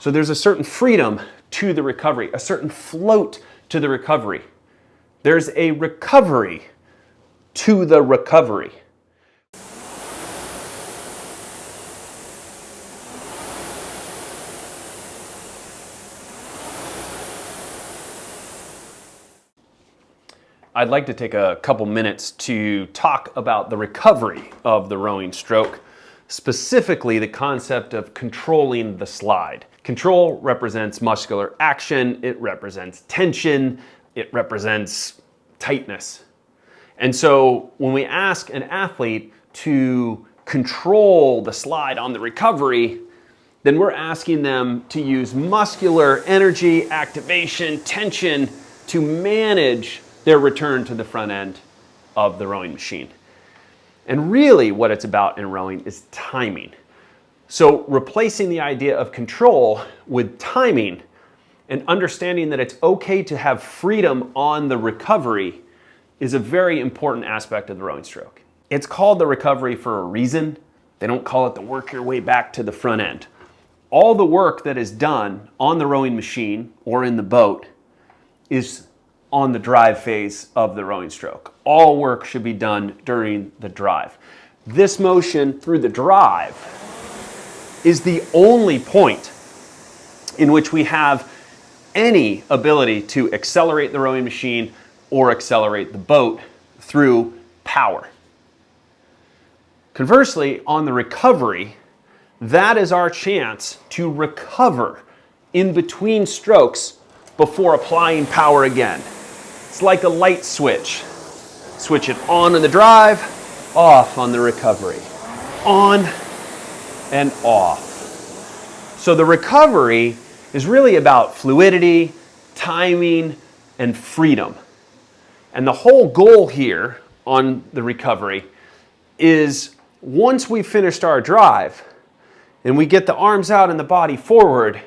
So there's a certain freedom to the recovery, a certain float to the recovery. There's a recovery to the recovery. I'd like to take a couple minutes to talk about the recovery of the rowing stroke, specifically the concept of controlling the slide. Control represents muscular action, it represents tension, it represents tightness. And so when we ask an athlete to control the slide on the recovery, then we're asking them to use muscular energy, activation, tension to manage their return to the front end of the rowing machine. And really what it's about in rowing is timing. So replacing the idea of control with timing and understanding that it's okay to have freedom on the recovery is a very important aspect of the rowing stroke. It's called the recovery for a reason. They don't call it the work your way back to the front end. All the work that is done on the rowing machine or in the boat is on the drive phase of the rowing stroke. All work should be done during the drive. This motion through the drive is the only point in which we have any ability to accelerate the rowing machine or accelerate the boat through power. Conversely, on the recovery, that is our chance to recover in between strokes before applying power again. It's like a light switch. Switch it on in the drive, off on the recovery. On and off. So the recovery is really about fluidity, timing, and freedom. And the whole goal here on the recovery is once we've finished our drive and we get the arms out and the body forward,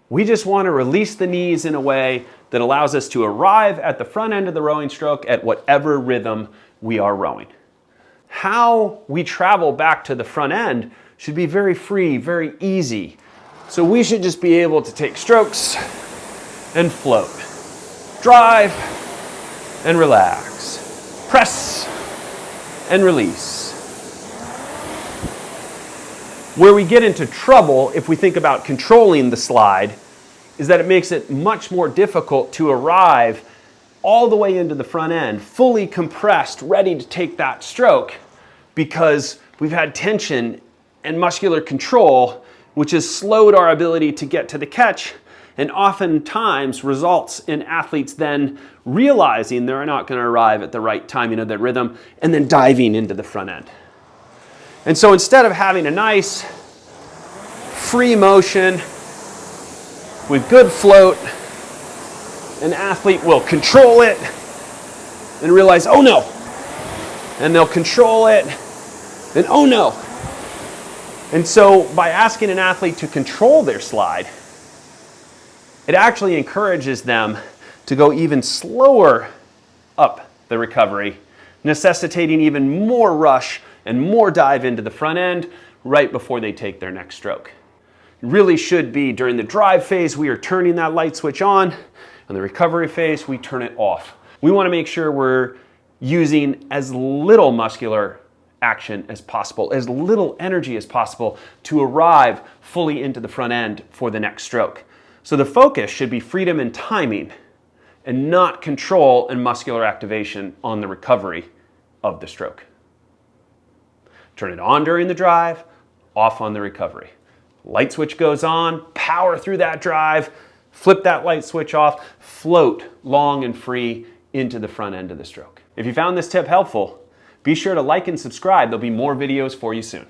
we just want to release the knees in a way that allows us to arrive at the front end of the rowing stroke at whatever rhythm we are rowing. How we travel back to the front end should be very free, very easy. So we should just be able to take strokes and float. Drive and relax. Press and release. Where we get into trouble if we think about controlling the slide is that it makes it much more difficult to arrive all the way into the front end, fully compressed, ready to take that stroke, because we've had tension and muscular control, which has slowed our ability to get to the catch, and oftentimes results in athletes then realizing they're not going to arrive at the right timing of their rhythm and then diving into the front end. And so instead of having a nice free motion with good float, an athlete will control it and realize, oh no, and they'll control it, and oh no. And so by asking an athlete to control their slide, it actually encourages them to go even slower up the recovery, necessitating even more rush and more dive into the front end right before they take their next stroke. It really should be during the drive phase, we are turning that light switch on. On the recovery phase, we turn it off. We want to make sure we're using as little muscular action as possible, as little energy as possible to arrive fully into the front end for the next stroke. So the focus should be freedom and timing and not control and muscular activation on the recovery of the stroke. Turn it on during the drive, off on the recovery. Light switch goes on, power through that drive, flip that light switch off, float long and free into the front end of the stroke. If you found this tip helpful, be sure to like and subscribe. There'll be more videos for you soon.